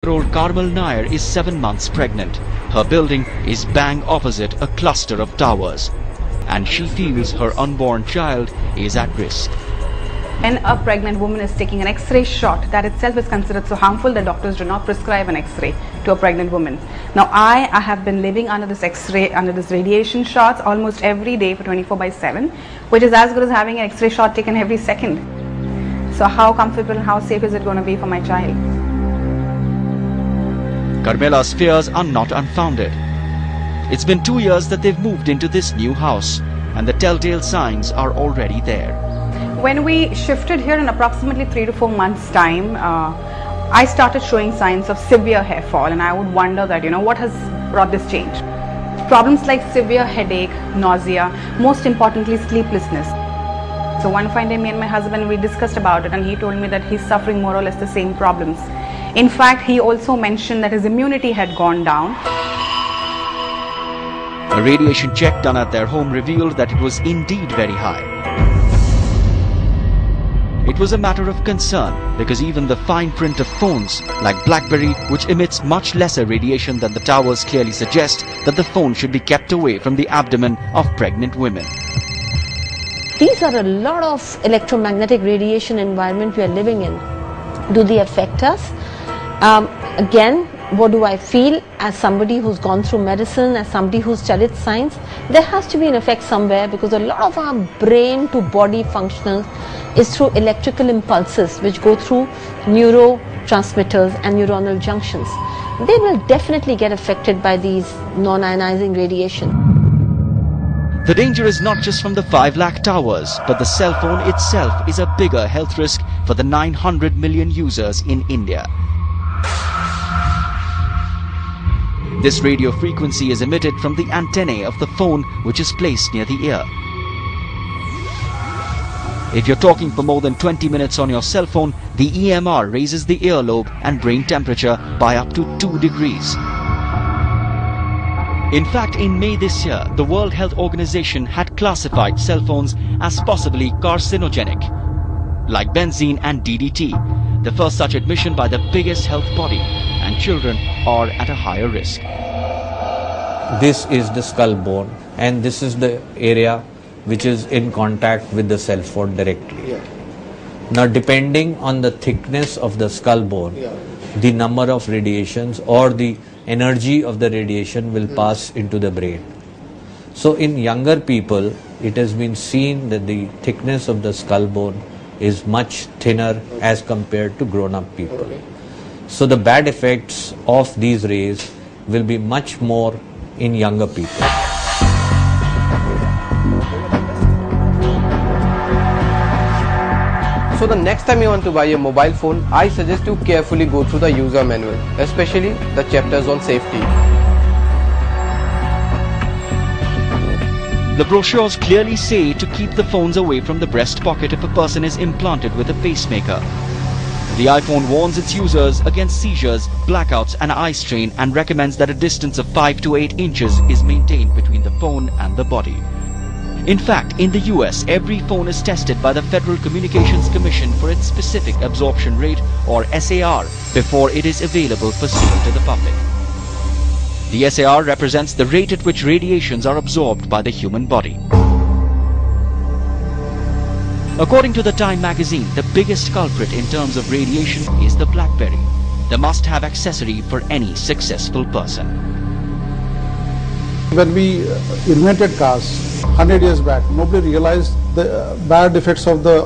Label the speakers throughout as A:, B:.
A: Old Carmel Nair is 7 months pregnant. Her building is bang opposite a cluster of towers, and she feels her unborn child is at risk.
B: When a pregnant woman is taking an X-ray shot, that itself is considered so harmful that doctors do not prescribe an X-ray to a pregnant woman. Now I have been living under this X-ray, under this radiation shots almost every day for 24/7, which is as good as having an X-ray shot taken every second. So how comfortable and how safe is it going to be for my child?
A: Carmela's fears are not unfounded. It's been 2 years that they've moved into this new house, and the telltale signs are already there.
B: When we shifted here in approximately 3 to 4 months' time, I started showing signs of severe hair fall, and I would wonder that, what has brought this change? Problems like severe headache, nausea, most importantly sleeplessness. So one fine day, me and my husband, we discussed about it, and he told me that he's suffering more or less the same problems. In fact, he also mentioned that his immunity had gone down.
A: A radiation check done at their home revealed that it was indeed very high. It was a matter of concern because even the fine print of phones like BlackBerry, which emits much lesser radiation than the towers, clearly suggest that the phone should be kept away from the abdomen of pregnant women.
C: These are a lot of electromagnetic radiation environment we are living in. Do they affect us? Again, what do I feel as somebody who's gone through medicine, as somebody who's studied science? There has to be an effect somewhere, because a lot of our brain to body functional is through electrical impulses which go through neurotransmitters and neuronal junctions. They will definitely get affected by these non-ionizing radiation.
A: The danger is not just from the 5 lakh towers, but the cell phone itself is a bigger health risk for the 900 million users in India. This radio frequency is emitted from the antennae of the phone, which is placed near the ear. If you're talking for more than 20 minutes on your cell phone, the EMR raises the earlobe and brain temperature by up to 2 degrees. In fact, in May this year, the World Health Organization had classified cell phones as possibly carcinogenic, like benzene and DDT, the first such admission by the biggest health body, and children are at a higher risk.
D: This is the skull bone, and this is the area which is in contact with the cell phone directly. Yeah. Now, depending on the thickness of the skull bone, the number of radiations or the energy of the radiation will pass into the brain. So in younger people, it has been seen that the thickness of the skull bone is much thinner as compared to grown-up people. So the bad effects of these rays will be much more in younger people.
E: So the next time you want to buy a mobile phone, I suggest you carefully go through the user manual, especially the chapters on safety.
A: The brochures clearly say to keep the phones away from the breast pocket if a person is implanted with a pacemaker. The iPhone warns its users against seizures, blackouts and eye strain, and recommends that a distance of 5 to 8 inches is maintained between the phone and the body. In fact, in the US, every phone is tested by the Federal Communications Commission for its specific absorption rate, or SAR, before it is available for sale to the public. The SAR represents the rate at which radiations are absorbed by the human body. According to the Times Magazine, the biggest culprit in terms of radiation is the BlackBerry, the must-have accessory for any successful person.
F: When we invented cars 100 years back, nobody realized the bad effects of the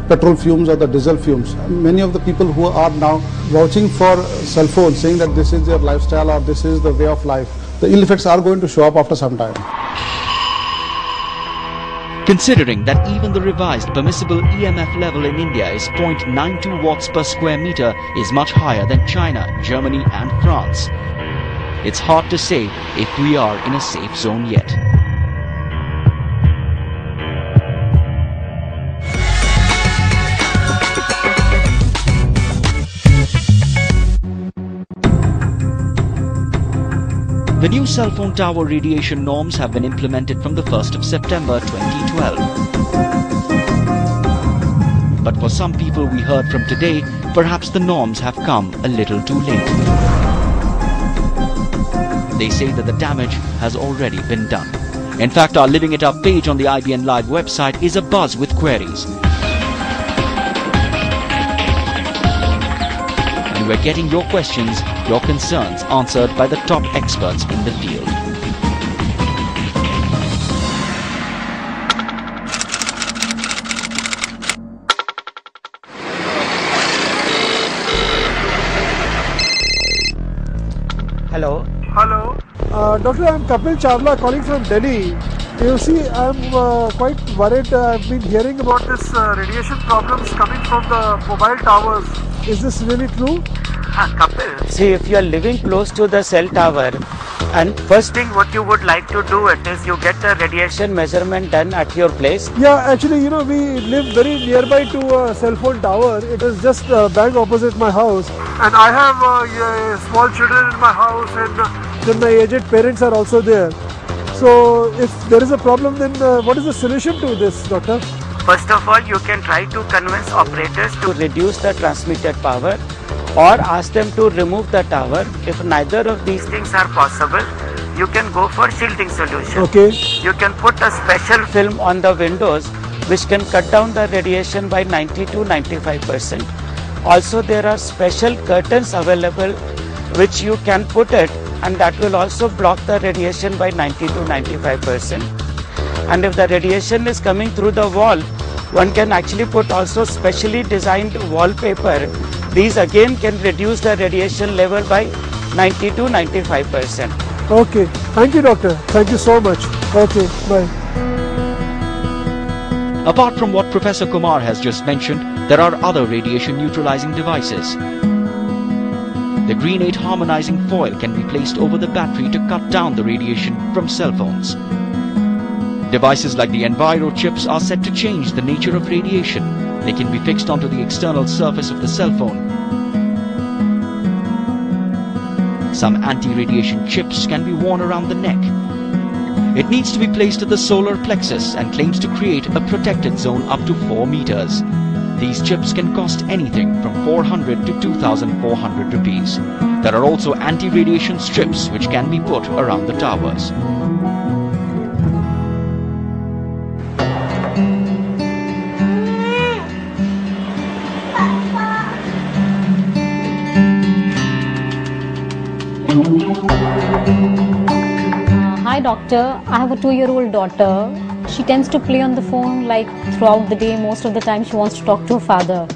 F: petrol fumes or the diesel fumes. Many of the people who are now vouching for cell phones, saying that this is their lifestyle or this is the way of life, the ill effects are going to show up after some time.
A: Considering that even the revised permissible EMF level in India is 0.92 watts per square meter is much higher than China, Germany and France, it's hard to say if we are in a safe zone yet. The new cell phone tower radiation norms have been implemented from the 1st of September 2012. But for some people we heard from today, perhaps the norms have come a little too late. They say that the damage has already been done. In fact, our Living It Up page on the IBN Live website is abuzz with queries. And we're getting your questions, your concerns answered by the top experts in the field.
G: Hello.
H: Hello. Doctor, I'm Geeta Chadha calling from Delhi. You see, I'm quite worried. I've been hearing about this radiation problems coming from the mobile towers. Is this really true?
G: Kapil, see, if you are living close to the cell tower, and first thing what you would like to do is you get the radiation measurement done at your place.
H: Yeah, actually, you know, we live very nearby to a cell phone tower. It is just bang opposite my house. And I have small children in my house, and then my aged parents are also there. So, if there is a problem, then what is the solution to this, doctor?
G: First of all, you can try to convince operators to reduce the transmitted power or ask them to remove the tower. If neither of these things are possible, you can go for shielding solution.
H: Okay.
G: You can put a special film on the windows which can cut down the radiation by 90 to 95%. Also, there are special curtains available which you can put it, and that will also block the radiation by 90 to 95%. And if the radiation is coming through the wall, one can actually put also specially designed wallpaper. These again can reduce the radiation level by 90 to 95%.
H: Okay. Thank you, doctor. Thank you so much. Okay. Bye.
A: Apart from what Professor Kumar has just mentioned, there are other radiation neutralizing devices. The green 8 harmonizing foil can be placed over the battery to cut down the radiation from cell phones. Devices like the Enviro chips are said to change the nature of radiation. They can be fixed onto the external surface of the cell phone. Some anti-radiation chips can be worn around the neck. It needs to be placed at the solar plexus and claims to create a protected zone up to 4 meters. These chips can cost anything from 400 to 2,400 rupees. There are also anti-radiation strips which can be put around the towers.
I: Hi doctor, I have a 2-year-old daughter. She tends to play on the phone like throughout the day. Most of the time she wants to talk to her father.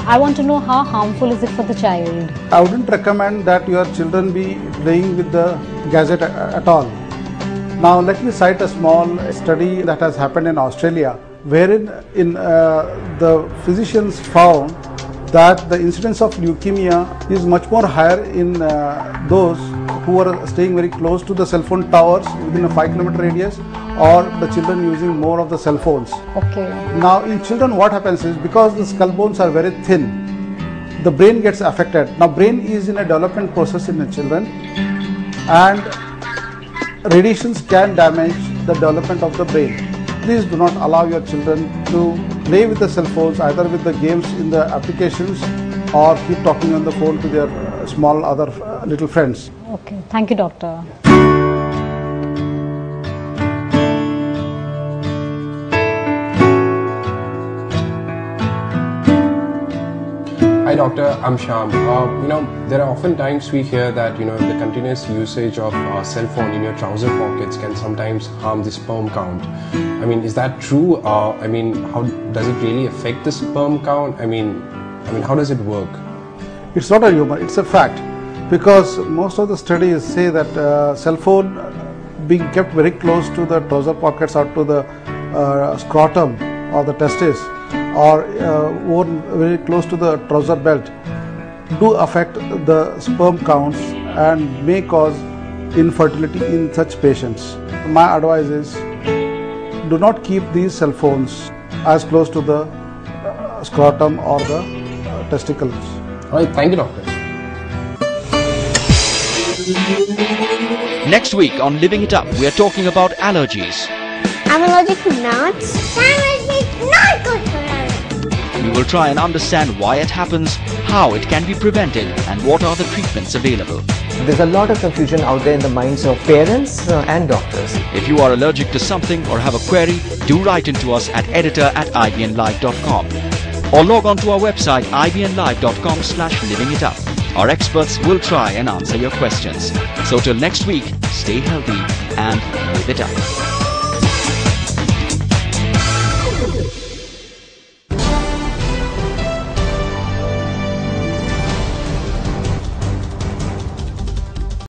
I: I want to know how harmful is it for the child.
F: I wouldn't recommend that your children be playing with the gadget at all. Now let me cite a small study that has happened in Australia, wherein the physicians found that the incidence of leukemia is much more higher in those who are staying very close to the cell phone towers within a 5-kilometer radius, or the children using more of the cell phones.
I: Okay.
F: Now in children what happens is, because the skull bones are very thin, the brain gets affected. Now brain is in a development process in the children, and radiations can damage the development of the brain. Please do not allow your children to play with the cell phones, either with the games in the applications or keep talking on the phone to their small other little friends.
I: Okay, thank you doctor.
E: Hi doctor, I'm Shyam. There are often times we hear that the continuous usage of cell phone in your trouser pockets can sometimes harm the sperm count. I mean, is that true? How does it really affect the sperm count? I mean, how does it work?
F: It's not a humor, it's a fact, because most of the studies say that cell phone being kept very close to the trouser pockets or to the scrotum or the testis, or worn very close to the trouser belt, do affect the sperm counts and may cause infertility in such patients. My advice is, do not keep these cell phones as close to the scrotum or the testicles.
E: Alright, thank you doctor.
A: Next week on Living It Up, we are talking about allergies.
J: I'm allergic to nuts. I'm allergic, not good for her.
A: We will try and understand why it happens, how it can be prevented, and what are the treatments available.
J: There's a lot of confusion out there in the minds of parents and doctors.
A: If you are allergic to something or have a query, do write into us at editor@ibnlive.com or log on to our website ibnlive.com/livingitup. Our experts will try and answer your questions. So till next week, stay healthy and live it up.